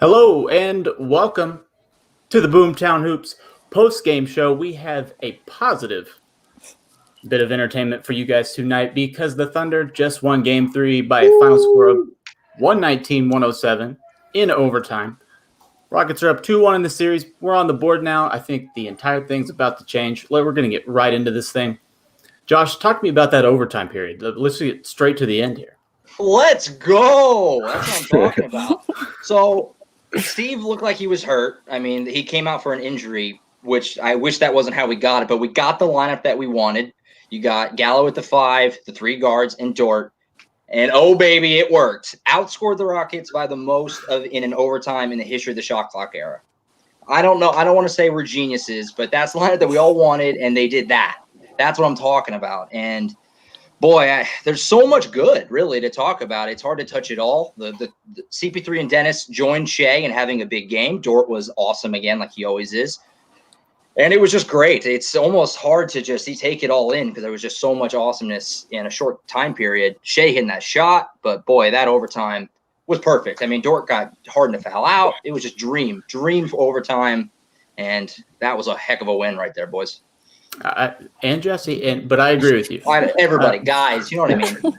Hello and welcome to the Boomtown Hoops post-game show. We have a positive bit of entertainment for you guys tonight because the Thunder just won Game 3 by a final score of 119-107 in overtime. Rockets are up 2-1 in the series. We're on the board now. I think the entire thing's about to change. We're going to get right into this thing. Josh, talk to me about that overtime period. Let's get straight to the end here. Let's go. That's what I'm talking about. So Steve looked like he was hurt. I mean, he came out for an injury, which I wish that wasn't how we got it, but we got the lineup that we wanted. You got Gallo at the 5, the 3 guards, and Dort. And oh, baby, it worked. Outscored the Rockets by the most in an overtime in the history of the shot clock era. I don't know. I don't want to say we're geniuses, but that's the lineup that we all wanted, and they did that. That's what I'm talking about. And boy, there's so much good, really, to talk about. It's hard to touch it all. The CP3 and Dennis joined Shea in having a big game. Dort was awesome again, like he always is. And it was just great. It's almost hard to just take it all in because there was just so much awesomeness in a short time period. Shea hitting that shot, but boy, that overtime was perfect. I mean, Dort got Harden to foul out. It was just dream for overtime, and that was a heck of a win right there, boys. And Jessie, but I agree with you. Everybody, guys, you know what I mean.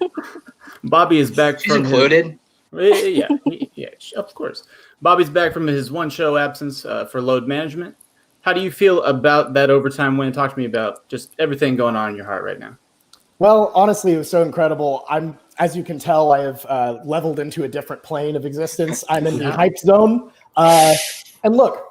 Bobby is back. She's included. Yeah, of course. Bobby's back from his one-show absence for load management. How do you feel about that overtime win? Talk to me about just everything going on in your heart right now. Well, honestly, it was so incredible. As you can tell, I have leveled into a different plane of existence. I'm in the hype zone. And look,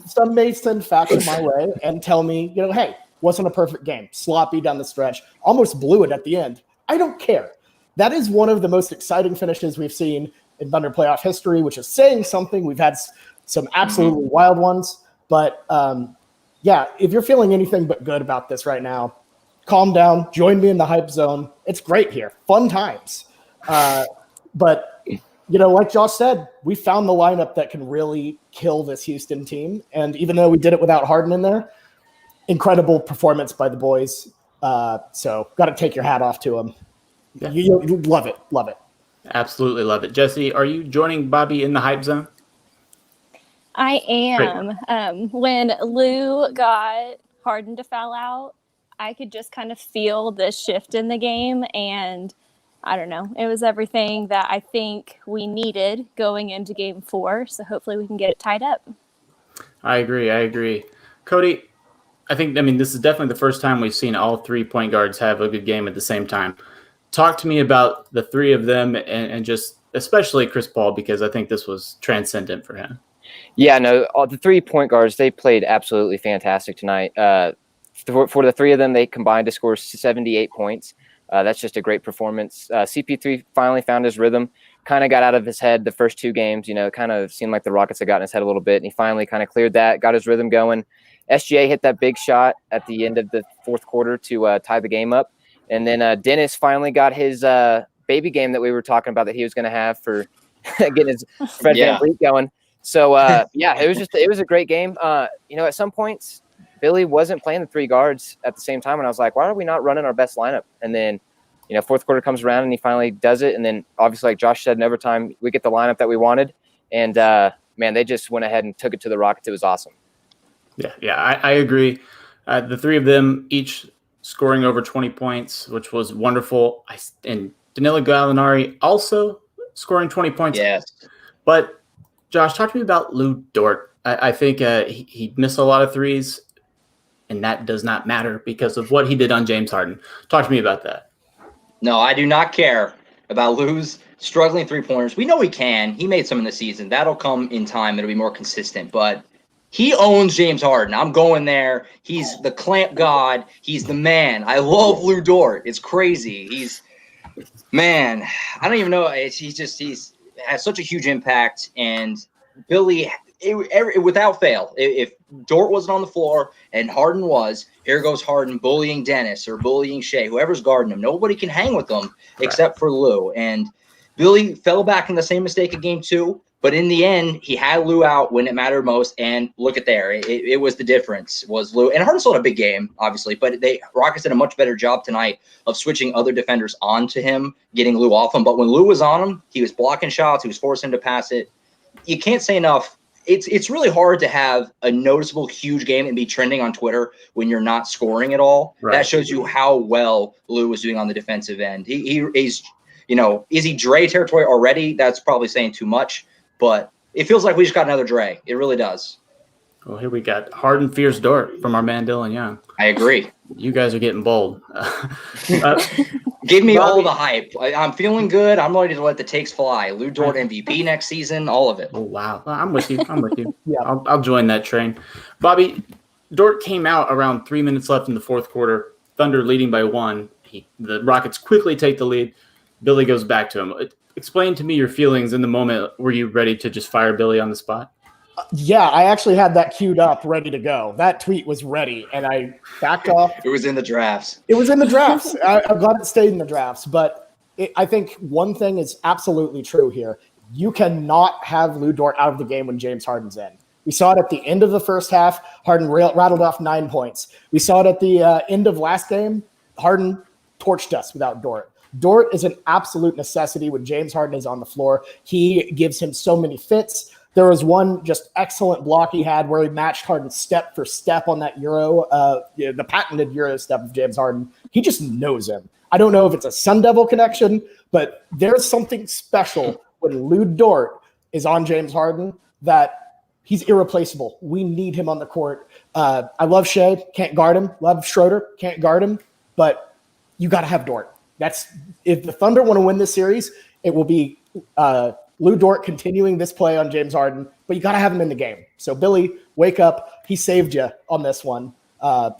some may send facts my way and tell me, hey, wasn't a perfect game. Sloppy down the stretch. Almost blew it at the end. I don't care. That is one of the most exciting finishes we've seen in Thunder playoff history, which is saying something. We've had some absolutely wild ones. But, if you're feeling anything but good about this right now, calm down. Join me in the hype zone. It's great here. Fun times. But like Josh said, we found the lineup that can really kill this Houston team. And even though we did it without Harden in there, incredible performance by the boys. So got to take your hat off to them. Yeah. You love it. Love it. Absolutely love it. Jessie, are you joining Bobby in the hype zone? I am. When Lou got Harden to foul out, I could just kind of feel the shift in the game. And I don't know, it was everything that I think we needed going into game 4. So hopefully we can get it tied up. I agree. Cody, I mean, this is definitely the first time we've seen all 3 point guards have a good game at the same time. Talk to me about the 3 of them and just especially Chris Paul, because I think this was transcendent for him. Yeah, no, the 3 point guards, they played absolutely fantastic tonight. For the 3 of them, they combined to score 78 points. That's just a great performance. CP3 finally found his rhythm, kind of got out of his head the first 2 games. It kind of seemed like the Rockets had gotten his head a little bit, and he finally kind of cleared that, got his rhythm going. SGA hit that big shot at the end of the fourth quarter to tie the game up. And then Dennis finally got his baby game that we were talking about that he was going to have for getting his Fred VanVleet going. So, it was a great game. At some points, Billy wasn't playing the 3 guards at the same time. And I was like, why are we not running our best lineup? And then, fourth quarter comes around and he finally does it. And then obviously, like Josh said, in overtime, we get the lineup that we wanted. And, they just went ahead and took it to the Rockets. It was awesome. Yeah, I agree. The 3 of them each scoring over 20 points, which was wonderful. And Danilo Gallinari also scoring 20 points. Yes. But Josh, talk to me about Lou Dort. I think he missed a lot of threes, and that does not matter because of what he did on James Harden. Talk to me about that. No, I do not care about Lou's struggling 3-pointers. We know he can. He made some in the season. That'll come in time. It'll be more consistent. But he owns James Harden. I'm going there. He's the clamp god. He's the man. I love Lou Dort. It's crazy. I don't even know. He's has such a huge impact, and Billy, without fail, if Dort wasn't on the floor and Harden was, here goes Harden bullying Dennis or bullying Shea, whoever's guarding him. Nobody can hang with them except for Lou. And Billy fell back in the same mistake of game 2, but in the end, he had Lou out when it mattered most. And look at there, it was the difference was Lou. And Harden still had a big game, obviously, but Rockets did a much better job tonight of switching other defenders onto him, getting Lou off him. But when Lou was on him, he was blocking shots, he was forcing him to pass it. you can't say enough. It's really hard to have a noticeable huge game and be trending on Twitter when you're not scoring at all. Right. That shows you how well Lou was doing on the defensive end. He's, is he Dre territory already? That's probably saying too much, but it feels like we just got another Dre. It really does. Well, here we got Harden Fierce Dort from our man Dylan Young. I agree. You guys are getting bold. Give me Bobby, all the hype. I'm feeling good. I'm ready to let the takes fly. Lou Dort MVP next season, all of it. Oh, wow. Well, I'm with you. Yeah. I'll join that train. Bobby, Dort came out around 3 minutes left in the fourth quarter. Thunder leading by 1. The Rockets quickly take the lead. Billy goes back to him. Explain to me your feelings in the moment. Were you ready to just fire Billy on the spot? Yeah, I actually had that queued up, ready to go. That tweet was ready, and I backed off. It was in the drafts. It was in the drafts. I'm glad it stayed in the drafts. But I think one thing is absolutely true here. You cannot have Lou Dort out of the game when James Harden's in. We saw it at the end of the first half. Harden rattled off 9 points. We saw it at the end of last game. Harden torched us without Dort. Dort is an absolute necessity when James Harden is on the floor. He gives him so many fits. There was one just excellent block he had where he matched Harden step for step on that Euro, the patented Euro step of James Harden. He just knows him. I don't know if it's a Sun Devil connection, but there's something special when Lou Dort is on James Harden that he's irreplaceable. We need him on the court. I love Shea, can't guard him. Love Schroeder, can't guard him. But you got to have Dort. If the Thunder want to win this series, it will be Lou Dort continuing this play on James Harden, but you got to have him in the game. So Billy, wake up. He saved you on this one.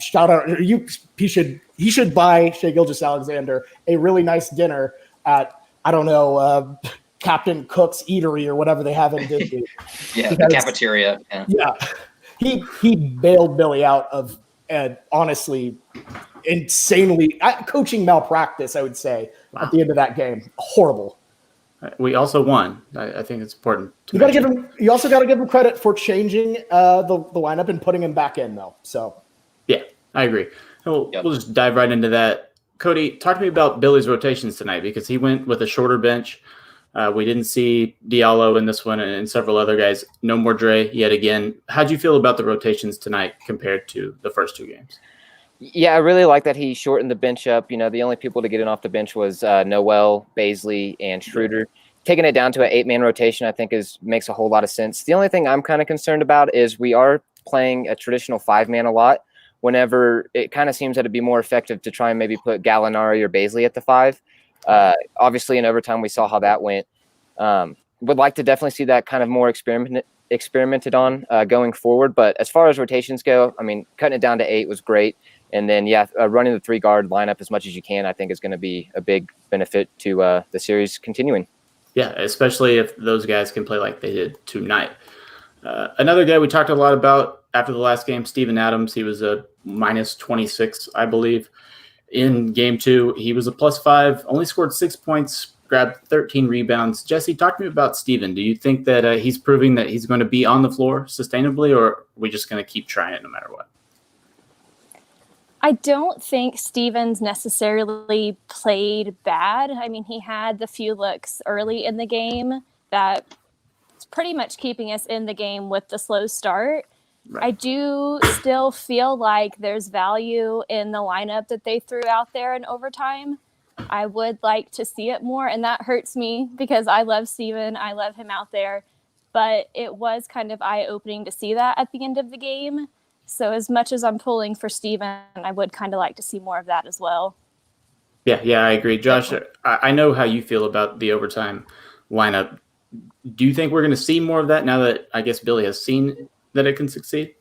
Shout out. He should buy Shai Gilgeous-Alexander a really nice dinner at, I don't know, Captain Cook's Eatery or whatever they have in Disney. Yeah, the cafeteria. Yeah. He bailed Billy out of, honestly, insanely coaching malpractice, I would say, at the end of that game. Horrible. We also won. I think it's important. You also got to give him credit for changing the lineup and putting him back in, though. So, yeah, I agree. We'll just dive right into that. Cody, talk to me about Billy's rotations tonight because he went with a shorter bench. We didn't see Diallo in this one and several other guys. No more Dre yet again. How'd you feel about the rotations tonight compared to the first 2 games? Yeah, I really like that he shortened the bench up. The only people to get in off the bench was Noel, Baisley, and Schroeder. Taking it down to an 8-man rotation, I think, makes a whole lot of sense. The only thing I'm kind of concerned about is we are playing a traditional 5-man a lot. Whenever it kind of seems that it'd be more effective to try and maybe put Gallinari or Baisley at the 5. Obviously, in overtime, we saw how that went. Would like to definitely see that kind of more experimented on going forward. But as far as rotations go, I mean, cutting it down to 8 was great. And then, running the 3-guard lineup as much as you can, I think is going to be a big benefit to the series continuing. Yeah, especially if those guys can play like they did tonight. Another guy we talked a lot about after the last game, Steven Adams. He was a minus 26, I believe. In game 2, he was a plus 5, only scored 6 points, grabbed 13 rebounds. Jessie, talk to me about Steven. Do you think that he's proving that he's going to be on the floor sustainably, or are we just going to keep trying it no matter what? I don't think Stevens necessarily played bad. I mean, he had the few looks early in the game that's pretty much keeping us in the game with the slow start. Right. I do still feel like there's value in the lineup that they threw out there in overtime. I would like to see it more, and that hurts me because I love Steven. I love him out there. But it was kind of eye-opening to see that at the end of the game. So as much as I'm pulling for Steven, I would kind of like to see more of that as well. Yeah, I agree. Josh, I know how you feel about the overtime lineup. Do you think we're going to see more of that now that I guess Billy has seen that it can succeed?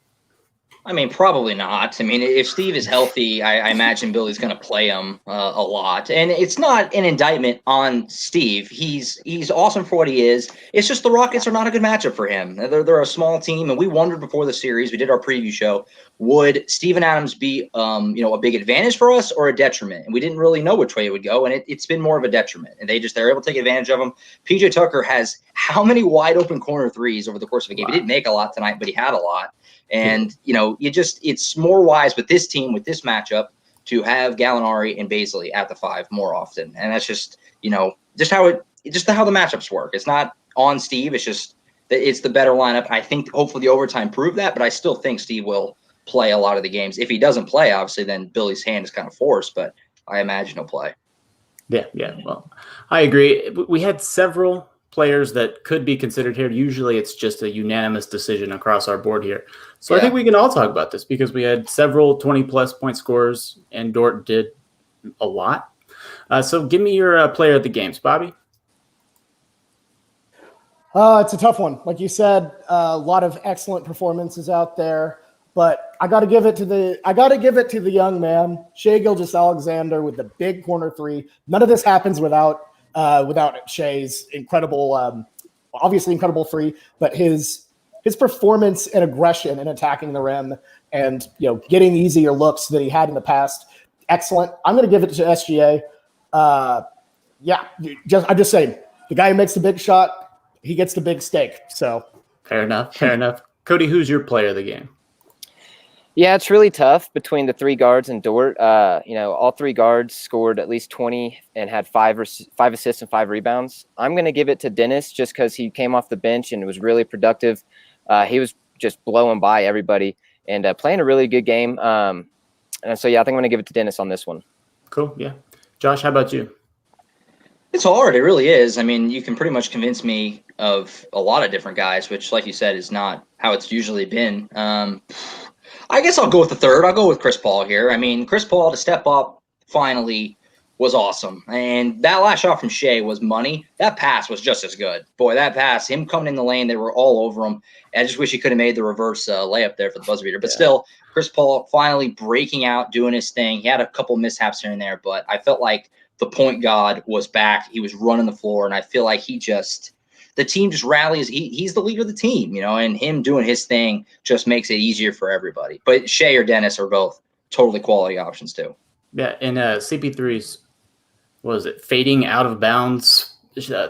I mean, probably not. I mean, if Steve is healthy, I imagine Billy's going to play him a lot. And it's not an indictment on Steve. He's awesome for what he is. It's just the Rockets are not a good matchup for him. They're a small team, and we wondered before the series, we did our preview show, would Steven Adams be a big advantage for us or a detriment? And we didn't really know which way it would go, and it's been more of a detriment. And they're able to take advantage of him. PJ Tucker has how many wide open corner threes over the course of a game? He didn't make a lot tonight, but he had a lot. And, it's more wise with this team, with this matchup, to have Gallinari and Baisley at the 5 more often. And that's just, just how the matchups work. It's not on Steve. It's just it's the better lineup. I think hopefully the overtime proved that, but I still think Steve will play a lot of the games. If he doesn't play, obviously, then Billy's hand is kind of forced, but I imagine he'll play. Yeah. Well, I agree. We had several players that could be considered here. Usually it's just a unanimous decision across our board here. So I think we can all talk about this because we had several 20-plus point scorers, and Dort did a lot. So give me your player of the games, Bobby. It's a tough one. Like you said, a lot of excellent performances out there, but I got to give it to the young man, Shai Gilgeous-Alexander, with the big corner three. None of this happens without Shai's incredible, obviously incredible three, but his performance and aggression in attacking the rim and getting easier looks that he had in the past, excellent. I'm going to give it to SGA. I'm just saying, the guy who makes the big shot, he gets the big steak. So fair enough. Cody, who's your player of the game? Yeah, it's really tough between the three guards and Dort. All three guards scored at least 20 and had five assists and 5 rebounds. I'm going to give it to Dennis just because he came off the bench and was really productive. He was just blowing by everybody and playing a really good game. I think I'm going to give it to Dennis on this one. Cool. Yeah. Josh, how about you? It's hard. It really is. I mean, you can pretty much convince me of a lot of different guys, which, like you said, is not how it's usually been. I guess I'll go with the third. I'll go with Chris Paul here. I mean, Chris Paul to step up finally was awesome. And that last shot from Shai was money. That pass was just as good. Boy, that pass, him coming in the lane, they were all over him. I just wish he could have made the reverse layup there for the buzzer beater. But still, Chris Paul finally breaking out, doing his thing. He had a couple mishaps here and there, but I felt like the point guard was back. He was running the floor, and I feel like the team just rallies. He's the leader of the team, and him doing his thing just makes it easier for everybody. But Shai or Dennis are both totally quality options too. Yeah, and CP3's, what was it, fading out of bounds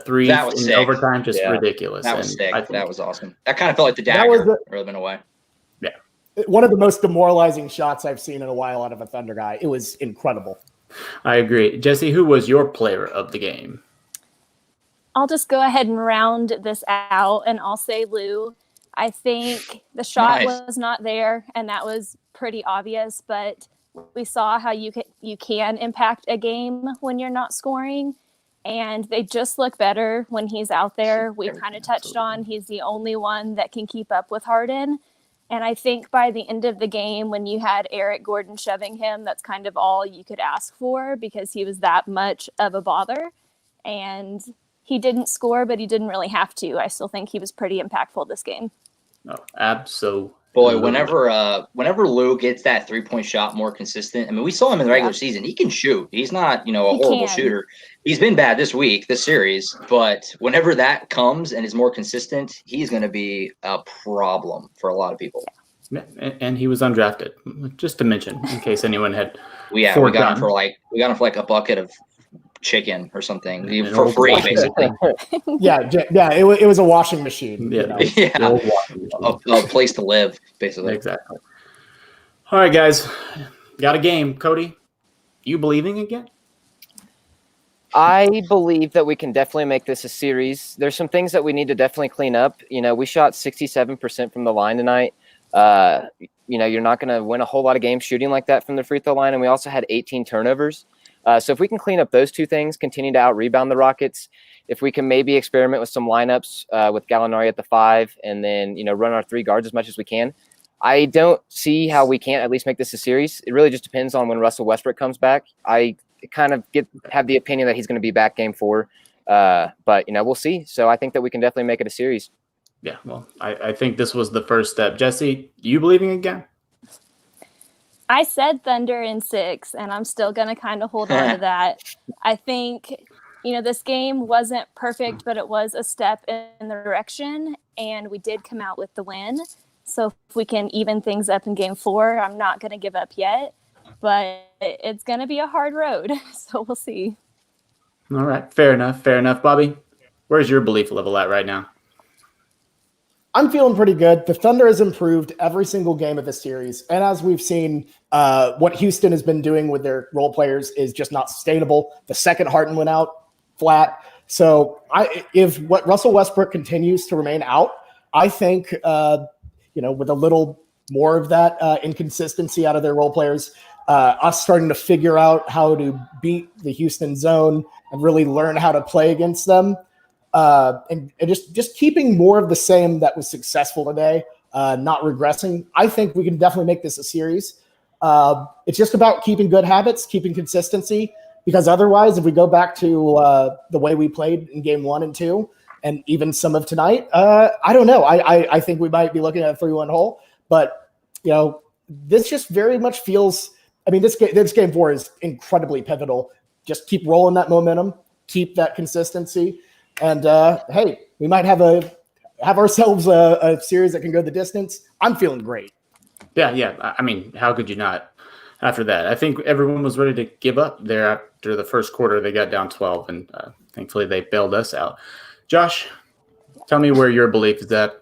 three in overtime, just ridiculous. That was sick. That was awesome. That kind of felt like the dagger rather than a way. Yeah. One of the most demoralizing shots I've seen in a while out of a Thunder guy. It was incredible. I agree. Jessie, who was your player of the game? I'll just go ahead and round this out, and I'll say Lou. I think the shot was not there, and that was pretty obvious, but we saw how you can impact a game when you're not scoring, and they just look better when he's out there. We kind of touched on he's the only one that can keep up with Harden. And I think by the end of the game, when you had Eric Gordon shoving him, that's kind of all you could ask for because he was that much of a bother. And he didn't score, but he didn't really have to. I still think he was pretty impactful this game. Oh, absolutely. Boy, whenever Lou gets that 3-point shot more consistent, I mean, we saw him in the regular season. He can shoot. He's not, a horrible shooter. He's been bad this series, but whenever that comes and is more consistent, he's going to be a problem for a lot of people. Yeah, and he was undrafted, just to mention, in case anyone had. We got him for like a bucket of chicken or something for free, basically. It was a washing machine. A place to live, basically. Exactly. All right, guys, got a game. Cody, you believing again? I believe that we can definitely make this a series. There's some things that we need to definitely clean up. We shot 67% from the line tonight. You're not going to win a whole lot of games shooting like that from the free throw line, and we also had 18 turnovers. So if we can clean up those two things, continue to out-rebound the Rockets, if we can maybe experiment with some lineups with Gallinari at the 5 and then, run our 3 guards as much as we can, I don't see how we can't at least make this a series. It really just depends on when Russell Westbrook comes back. I kind of have the opinion that he's going to be back game 4, but, we'll see. So I think that we can definitely make it a series. Yeah, well, I think this was the first step. Jessie, you believing again? I said Thunder in 6, and I'm still going to kind of hold on to that. I think, this game wasn't perfect, but it was a step in the direction, and we did come out with the win. So if we can even things up in game 4, I'm not going to give up yet, but it's going to be a hard road, so we'll see. All right, fair enough. Bobby, where's your belief level at right now? I'm feeling pretty good. The Thunder has improved every single game of this series. And as we've seen, what Houston has been doing with their role players is just not sustainable. The second Harden went out flat. So if what Russell Westbrook continues to remain out, I think, with a little more of that inconsistency out of their role players, us starting to figure out how to beat the Houston zone and really learn how to play against them, and just keeping more of the same that was successful today, not regressing. I think we can definitely make this a series. It's just about keeping good habits, keeping consistency, because otherwise, if we go back to the way we played in game 1 and 2, and even some of tonight, I don't know. I think we might be looking at a 3-1 hole, but this just very much feels. I mean, this game 4 is incredibly pivotal. Just keep rolling that momentum, keep that consistency, and hey, we might have ourselves a series that can go the distance. I'm feeling great. Yeah. I mean, how could you not after that? I think everyone was ready to give up there after the first quarter. They got down 12, and thankfully they bailed us out. Josh, tell me where your belief is at.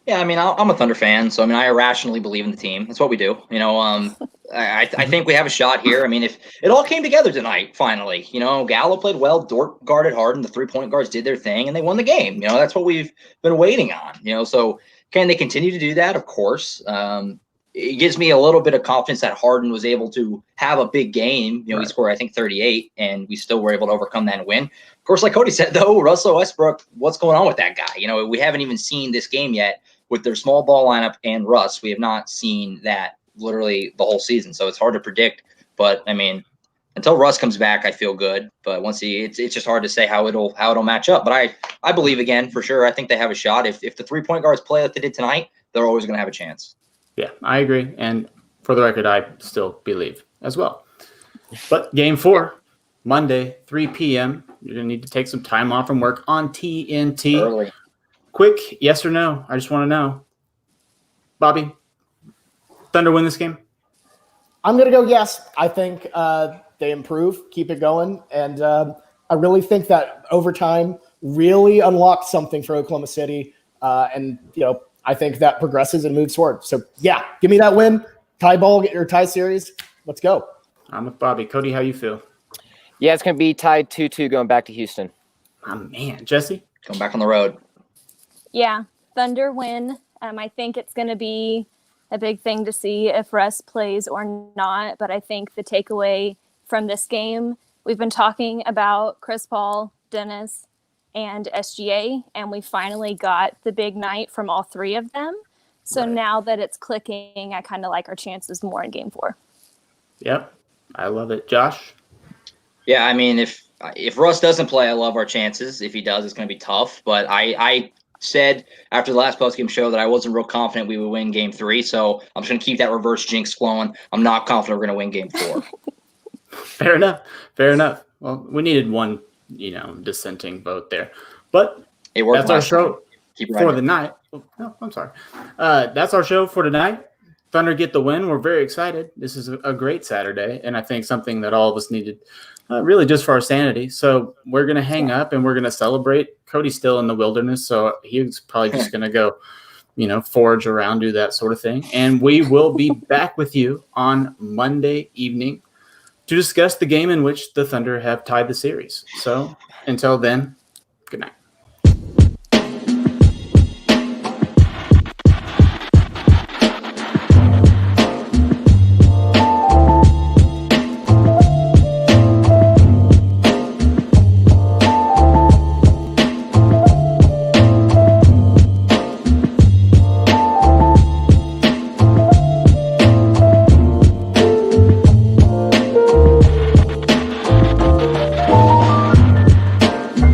Yeah, I mean, I'm a Thunder fan, so I mean, I irrationally believe in the team. That's what we do. I think we have a shot here. I mean, if it all came together tonight, finally, Gallo played well, Dort guarded hard, and the 3-point guards did their thing, and they won the game. That's what we've been waiting on. So can they continue to do that? Of course. It gives me a little bit of confidence that Harden was able to have a big game. He scored, I think, 38, and we still were able to overcome that and win. Of course, like Cody said, though, Russell Westbrook, what's going on with that guy? We haven't even seen this game yet with their small ball lineup and Russ. We have not seen that literally the whole season, so it's hard to predict. But I mean, until Russ comes back, I feel good. But once it's just hard to say how it'll match up. But I believe again for sure. I think they have a shot. If the 3-point guards play like they did tonight, they're always going to have a chance. Yeah, I agree. And for the record, I still believe as well. But game 4, Monday, 3 p.m. You're going to need to take some time off from work on TNT. Early. Quick, yes or no? I just want to know. Bobby, Thunder win this game? I'm going to go yes. I think they improve, keep it going. And I really think that overtime really unlocked something for Oklahoma City. I think that progresses and moves forward. So, yeah, give me that win. Tie series. Let's go. I'm with Bobby. Cody, how you feel? Yeah, it's going to be tied 2-2 going back to Houston. Oh, man. Jesse? Going back on the road. Yeah, Thunder win. I think it's going to be a big thing to see if Russ plays or not. But I think the takeaway from this game, we've been talking about Chris Paul, Dennis, and SGA, and we finally got the big night from all 3 of them. So Now that it's clicking, I kind of like our chances more in game 4. Yep, I love it. Josh? Yeah, I mean, if Russ doesn't play, I love our chances. If he does, it's going to be tough. But I said after the last postgame show that I wasn't real confident we would win game 3, so I'm just going to keep that reverse jinx flowing. I'm not confident we're going to win game 4. Fair enough. Well, we needed one dissenting vote there. But that's our show for the night. No, I'm sorry. That's our show for tonight. Thunder get the win. We're very excited. This is a great Saturday, and I think something that all of us needed really just for our sanity. So we're going to hang up, and we're going to celebrate. Cody's still in the wilderness, so he's probably just going to go, forage around, do that sort of thing. And we will be back with you on Monday evening to discuss the game in which the Thunder have tied the series. So until then, good night.